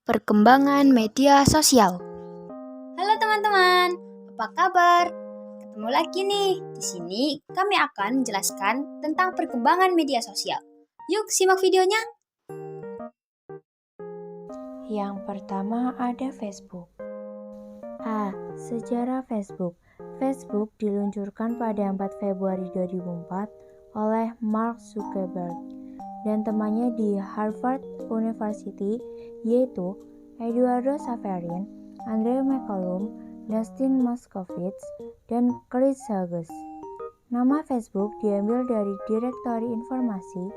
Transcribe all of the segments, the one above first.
Perkembangan media sosial. Halo teman-teman, apa kabar? Ketemu lagi nih. Di sini kami akan menjelaskan tentang perkembangan media sosial. Yuk simak videonya. Yang pertama ada Facebook. A. Sejarah Facebook. Facebook diluncurkan pada 4 Februari 2004 oleh Mark Zuckerberg dan temannya di Harvard University, yaitu Eduardo Saverin, Andrew McCallum, Dustin Moskovitz, dan Chris Hughes. Nama Facebook diambil dari Direktori Informasi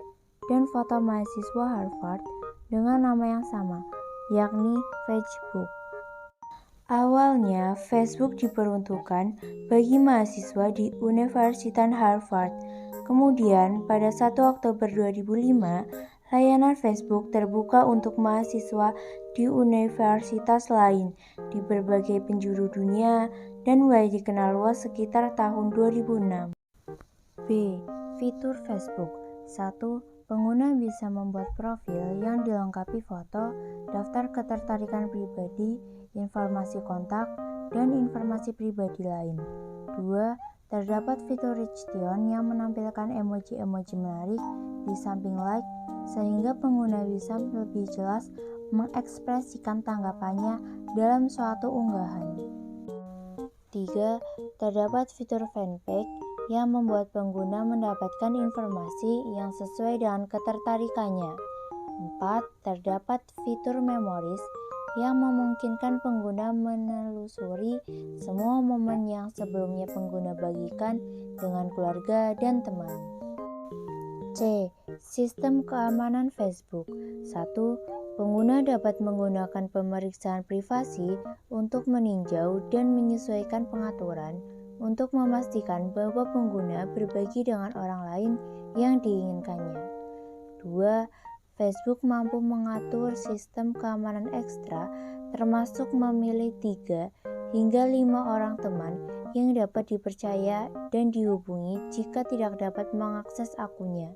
dan Foto mahasiswa Harvard dengan nama yang sama, yakni Facebook. Awalnya, Facebook diperuntukkan bagi mahasiswa di Universitas Harvard. Kemudian, pada 1 Oktober 2005, layanan Facebook terbuka untuk mahasiswa di universitas lain di berbagai penjuru dunia dan mulai dikenal luas sekitar tahun 2006. B. Fitur Facebook. 1. Pengguna bisa membuat profil yang dilengkapi foto, daftar ketertarikan pribadi, informasi kontak, dan informasi pribadi lain. 2. Terdapat fitur Rich Tone yang menampilkan emoji-emoji menarik di samping like, sehingga pengguna bisa lebih jelas mengekspresikan tanggapannya dalam suatu unggahan. 3. Terdapat fitur fanpage yang membuat pengguna mendapatkan informasi yang sesuai dengan ketertarikannya. 4. Terdapat fitur memories yang memungkinkan pengguna menelusuri semua momen yang sebelumnya pengguna bagikan dengan keluarga dan teman. C. Sistem keamanan Facebook. 1. Pengguna dapat menggunakan pemeriksaan privasi untuk meninjau dan menyesuaikan pengaturan untuk memastikan bahwa pengguna berbagi dengan orang lain yang diinginkannya. 2. Facebook mampu mengatur sistem keamanan ekstra, termasuk memilih 3 hingga 5 orang teman yang dapat dipercaya dan dihubungi jika tidak dapat mengakses akunnya.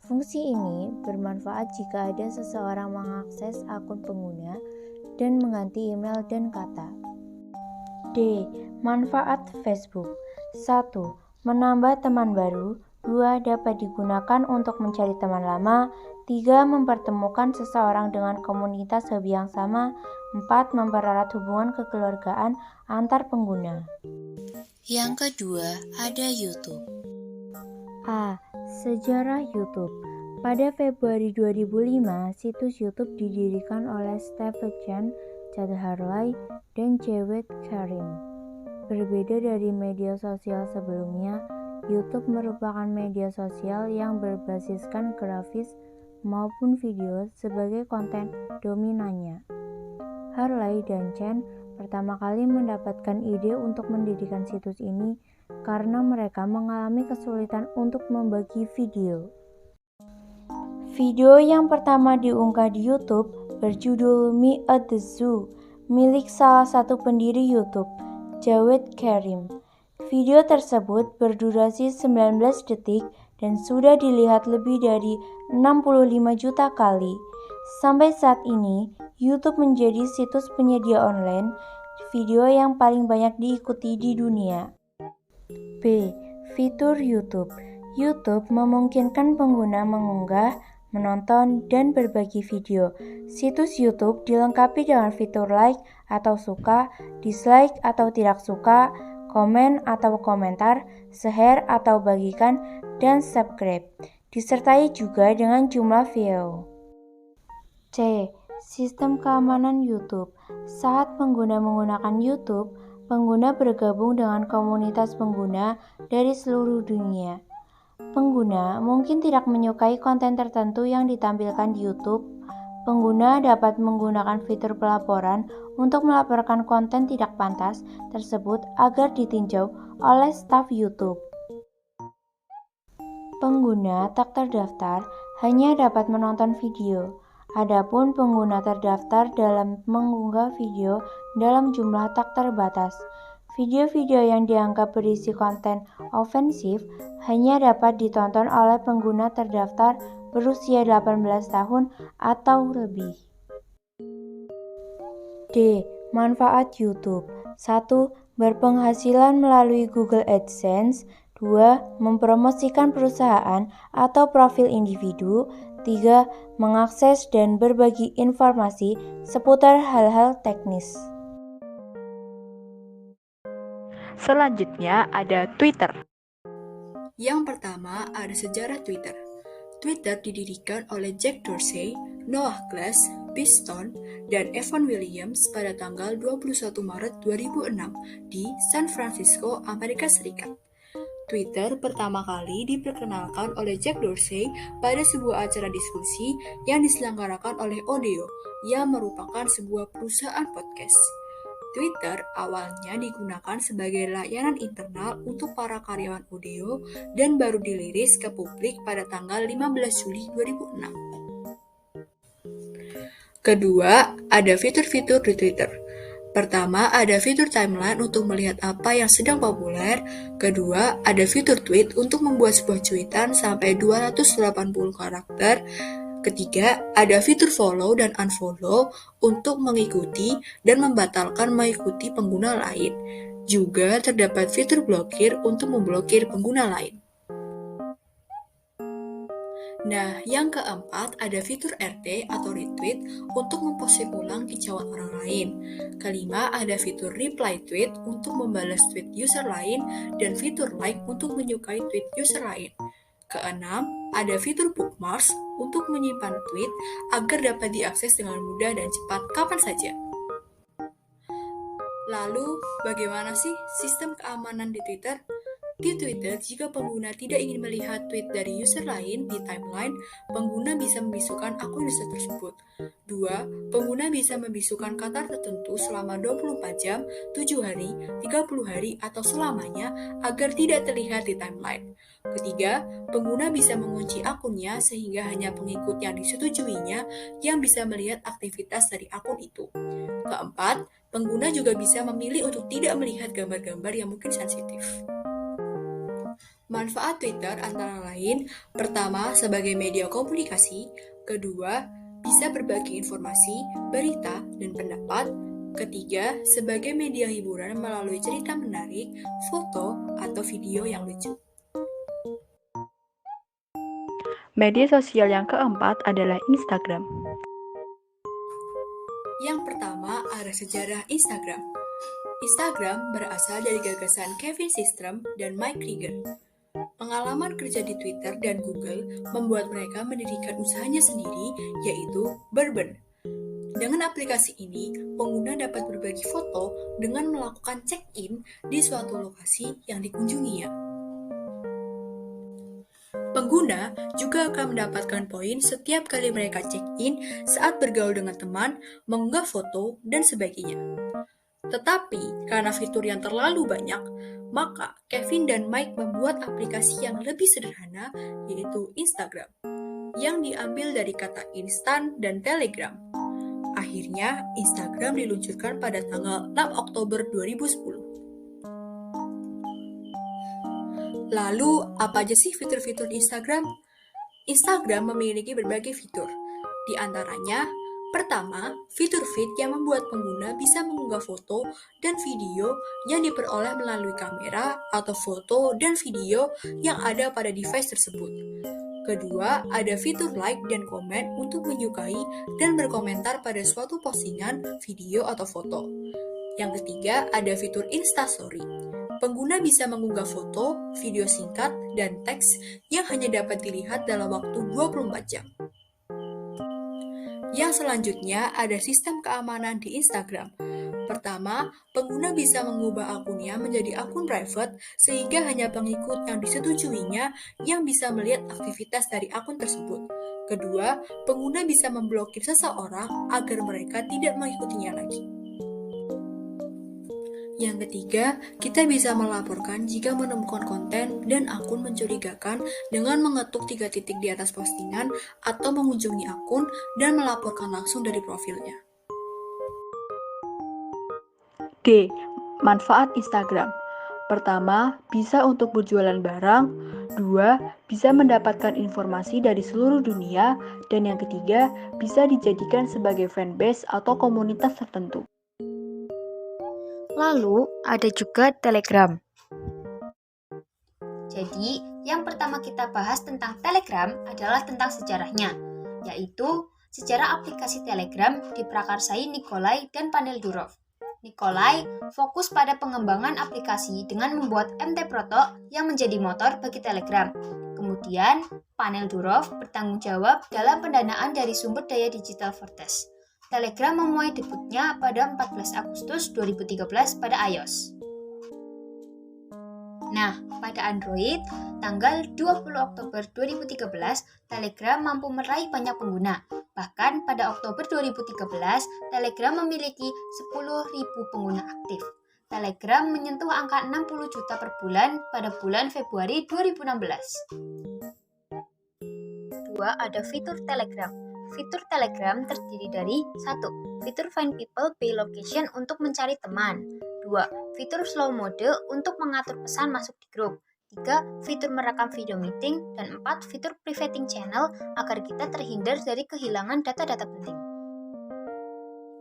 Fungsi ini bermanfaat jika ada seseorang mengakses akun pengguna dan mengganti email dan kata. D. Manfaat Facebook. 1. Menambah teman baru. 2. Dapat digunakan untuk mencari teman lama. 3. Mempertemukan seseorang dengan komunitas hobi yang sama. 4. Mempererat hubungan kekeluargaan antar pengguna. Yang kedua, ada YouTube. A. Sejarah YouTube. Pada Februari 2005, situs YouTube didirikan oleh Steve Chen, Chad Hurley, dan Jawed Karim. Berbeda dari media sosial sebelumnya, YouTube merupakan media sosial yang berbasiskan grafis maupun video sebagai konten dominannya. Hurley dan Chen pertama kali mendapatkan ide untuk mendirikan situs ini karena mereka mengalami kesulitan untuk membagi video. Video yang pertama diunggah di YouTube berjudul Me at the Zoo, milik salah satu pendiri YouTube, Jawed Karim. Video tersebut berdurasi 19 detik dan sudah dilihat lebih dari 65 juta kali. Sampai saat ini, YouTube menjadi situs penyedia online video yang paling banyak diikuti di dunia. B. Fitur YouTube. YouTube memungkinkan pengguna mengunggah, menonton, dan berbagi video. Situs YouTube dilengkapi dengan fitur like atau suka, dislike atau tidak suka, komen atau komentar, share atau bagikan, dan subscribe. Disertai juga dengan jumlah view. C. Sistem keamanan YouTube. Saat pengguna menggunakan YouTube, pengguna bergabung dengan komunitas pengguna dari seluruh dunia. Pengguna mungkin tidak menyukai konten tertentu yang ditampilkan di YouTube. Pengguna dapat menggunakan fitur pelaporan untuk melaporkan konten tidak pantas tersebut agar ditinjau oleh staf YouTube. Pengguna tak terdaftar hanya dapat menonton video. Adapun pengguna terdaftar dalam mengunggah video dalam jumlah tak terbatas. Video-video yang dianggap berisi konten ofensif hanya dapat ditonton oleh pengguna terdaftar berusia 18 tahun atau lebih. D. Manfaat YouTube. 1. Berpenghasilan melalui Google AdSense. 2. Mempromosikan perusahaan atau profil individu. 3. Mengakses dan berbagi informasi seputar hal-hal teknis. Selanjutnya ada Twitter. Yang pertama ada sejarah Twitter. Twitter didirikan oleh Jack Dorsey, Noah Glass, Piston, dan Evan Williams pada tanggal 21 Maret 2006 di San Francisco, Amerika Serikat. Twitter pertama kali diperkenalkan oleh Jack Dorsey pada sebuah acara diskusi yang diselenggarakan oleh Odeo, yang merupakan sebuah perusahaan podcast. Twitter awalnya digunakan sebagai layanan internal untuk para karyawan Odeo dan baru dirilis ke publik pada tanggal 15 Juli 2006. Kedua, ada fitur-fitur di Twitter. Pertama, ada fitur timeline untuk melihat apa yang sedang populer. Kedua, ada fitur tweet untuk membuat sebuah cuitan sampai 280 karakter. Ketiga, ada fitur follow dan unfollow untuk mengikuti dan membatalkan mengikuti pengguna lain. Juga terdapat fitur blokir untuk memblokir pengguna lain. Nah, yang keempat ada fitur RT atau retweet untuk memposting ulang kicauan orang lain. Kelima, ada fitur reply tweet untuk membalas tweet user lain dan fitur like untuk menyukai tweet user lain. Keenam, ada fitur bookmarks untuk menyimpan tweet agar dapat diakses dengan mudah dan cepat kapan saja. Lalu, bagaimana sih sistem keamanan di Twitter? Di Twitter, jika pengguna tidak ingin melihat tweet dari user lain di timeline, pengguna bisa membisukan akun user tersebut. 2. Pengguna bisa membisukan kata tertentu selama 24 jam, 7 hari, 30 hari, atau selamanya agar tidak terlihat di timeline. Ketiga, pengguna bisa mengunci akunnya sehingga hanya pengikut yang disetujuinya yang bisa melihat aktivitas dari akun itu. Keempat, pengguna juga bisa memilih untuk tidak melihat gambar-gambar yang mungkin sensitif. Manfaat Twitter antara lain, pertama, sebagai media komunikasi. Kedua, bisa berbagi informasi, berita, dan pendapat. Ketiga, sebagai media hiburan melalui cerita menarik, foto, atau video yang lucu. Media sosial yang keempat adalah Instagram. Yang pertama ada sejarah Instagram. Instagram berasal dari gagasan Kevin Systrom dan Mike Krieger. Pengalaman kerja di Twitter dan Google membuat mereka mendirikan usahanya sendiri, yaitu Bourbon. Dengan aplikasi ini, pengguna dapat berbagi foto dengan melakukan check-in di suatu lokasi yang dikunjunginya. Pengguna juga akan mendapatkan poin setiap kali mereka check-in saat bergaul dengan teman, mengunggah foto, dan sebagainya. Tetapi, karena fitur yang terlalu banyak, maka Kevin dan Mike membuat aplikasi yang lebih sederhana, yaitu Instagram, yang diambil dari kata instan dan telegram. Akhirnya, Instagram diluncurkan pada tanggal 6 Oktober 2010. Lalu, apa aja sih fitur-fitur Instagram? Instagram memiliki berbagai fitur. Di antaranya, pertama, fitur feed yang membuat pengguna bisa mengunggah foto dan video yang diperoleh melalui kamera atau foto dan video yang ada pada device tersebut. Kedua, ada fitur like dan komen untuk menyukai dan berkomentar pada suatu postingan, video, atau foto. Yang ketiga, ada fitur Instastory. Pengguna bisa mengunggah foto, video singkat, dan teks yang hanya dapat dilihat dalam waktu 24 jam. Yang selanjutnya ada sistem keamanan di Instagram. Pertama, pengguna bisa mengubah akunnya menjadi akun private sehingga hanya pengikut yang disetujuinya yang bisa melihat aktivitas dari akun tersebut. Kedua, pengguna bisa memblokir seseorang agar mereka tidak mengikutinya lagi. Yang ketiga, kita bisa melaporkan jika menemukan konten dan akun mencurigakan dengan mengetuk 3 titik di atas postingan atau mengunjungi akun dan melaporkan langsung dari profilnya. D. Manfaat Instagram. Pertama, bisa untuk berjualan barang. 2. Bisa mendapatkan informasi dari seluruh dunia. Dan yang ketiga, bisa dijadikan sebagai fanbase atau komunitas tertentu. Lalu ada juga Telegram. Jadi, yang pertama kita bahas tentang Telegram adalah tentang sejarahnya, yaitu sejarah aplikasi Telegram diprakarsai Nikolai dan Panel Durov. Nikolai fokus pada pengembangan aplikasi dengan membuat MT-Proto yang menjadi motor bagi Telegram. Kemudian, Panel Durov bertanggung jawab dalam pendanaan dari sumber daya digital Fortes. Telegram memuai debutnya pada 14 Agustus 2013 pada iOS. Nah, pada Android, tanggal 20 Oktober 2013, Telegram mampu meraih banyak pengguna. Bahkan pada Oktober 2013, Telegram memiliki 10.000 pengguna aktif. Telegram menyentuh angka 60 juta per bulan pada bulan Februari 2016. 2. Ada fitur Telegram. Fitur Telegram terdiri dari 1. Fitur Find People by Location untuk mencari teman. 2. Fitur Slow Mode untuk mengatur pesan masuk di grup. 3. Fitur merekam video meeting. Dan 4. Fitur Privating Channel agar kita terhindar dari kehilangan data-data penting.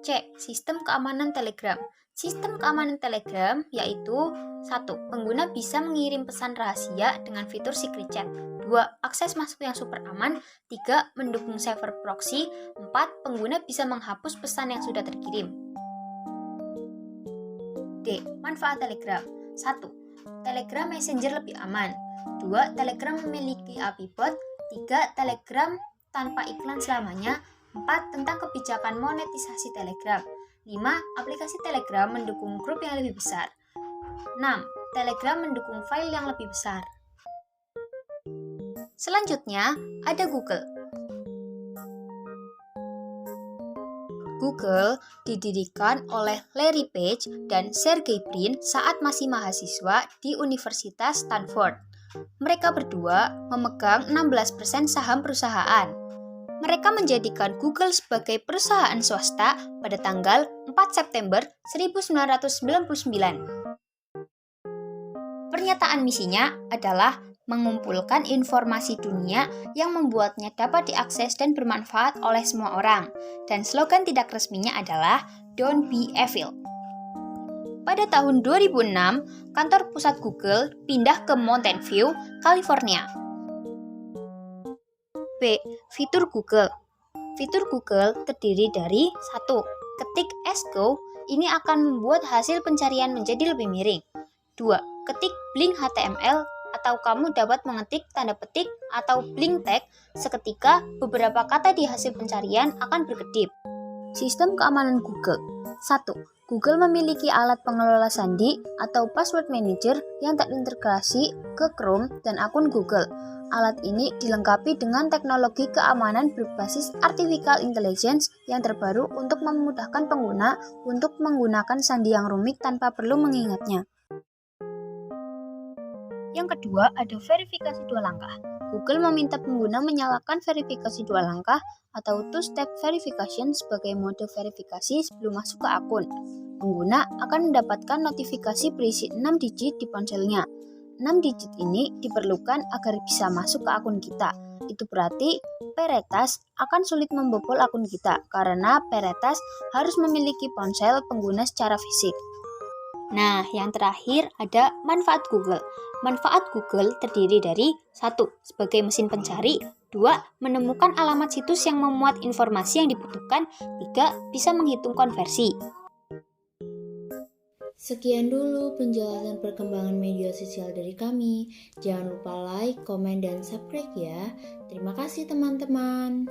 C. Sistem keamanan Telegram. Sistem keamanan Telegram yaitu 1. Pengguna bisa mengirim pesan rahasia dengan fitur Secret Chat. 2. Akses masuk yang super aman. 3. Mendukung server proxy. 4. Pengguna bisa menghapus pesan yang sudah terkirim. D. Manfaat Telegram. 1. Telegram Messenger lebih aman. 2. Telegram memiliki API bot. 3. Telegram tanpa iklan selamanya. 4. Tentang kebijakan monetisasi Telegram. 5. Aplikasi Telegram mendukung grup yang lebih besar. 6. Telegram mendukung file yang lebih besar. Selanjutnya, ada Google. Google didirikan oleh Larry Page dan Sergey Brin saat masih mahasiswa di Universitas Stanford. Mereka berdua memegang 16% saham perusahaan. Mereka menjadikan Google sebagai perusahaan swasta pada tanggal 4 September 1999. Pernyataan misinya adalah mengumpulkan informasi dunia yang membuatnya dapat diakses dan bermanfaat oleh semua orang. Dan slogan tidak resminya adalah Don't be evil. Pada tahun 2006, kantor pusat Google pindah ke Mountain View, California. B. Fitur Google. Fitur Google terdiri dari 1. Ketik Ask Go, ini akan membuat hasil pencarian menjadi lebih miring. 2. Ketik Blink HTML, atau kamu dapat mengetik tanda petik atau blink tag seketika beberapa kata di hasil pencarian akan berkedip. Sistem keamanan Google. 1. Google memiliki alat pengelola sandi atau password manager yang terintegrasi ke Chrome dan akun Google. Alat ini dilengkapi dengan teknologi keamanan berbasis artificial intelligence yang terbaru untuk memudahkan pengguna untuk menggunakan sandi yang rumit tanpa perlu mengingatnya. Yang kedua, ada verifikasi dua langkah. Google meminta pengguna menyalakan verifikasi dua langkah atau two-step verification sebagai mode verifikasi sebelum masuk ke akun. Pengguna akan mendapatkan notifikasi berisi 6 digit di ponselnya. 6 digit ini diperlukan agar bisa masuk ke akun kita. Itu berarti peretas akan sulit membobol akun kita karena peretas harus memiliki ponsel pengguna secara fisik. Nah, yang terakhir ada manfaat Google. Manfaat Google terdiri dari 1. Sebagai mesin pencari. 2. Menemukan alamat situs yang memuat informasi yang dibutuhkan. 3. Bisa menghitung konversi. Sekian dulu penjelasan perkembangan media sosial dari kami. Jangan lupa like, komen, dan subscribe ya. Terima kasih teman-teman.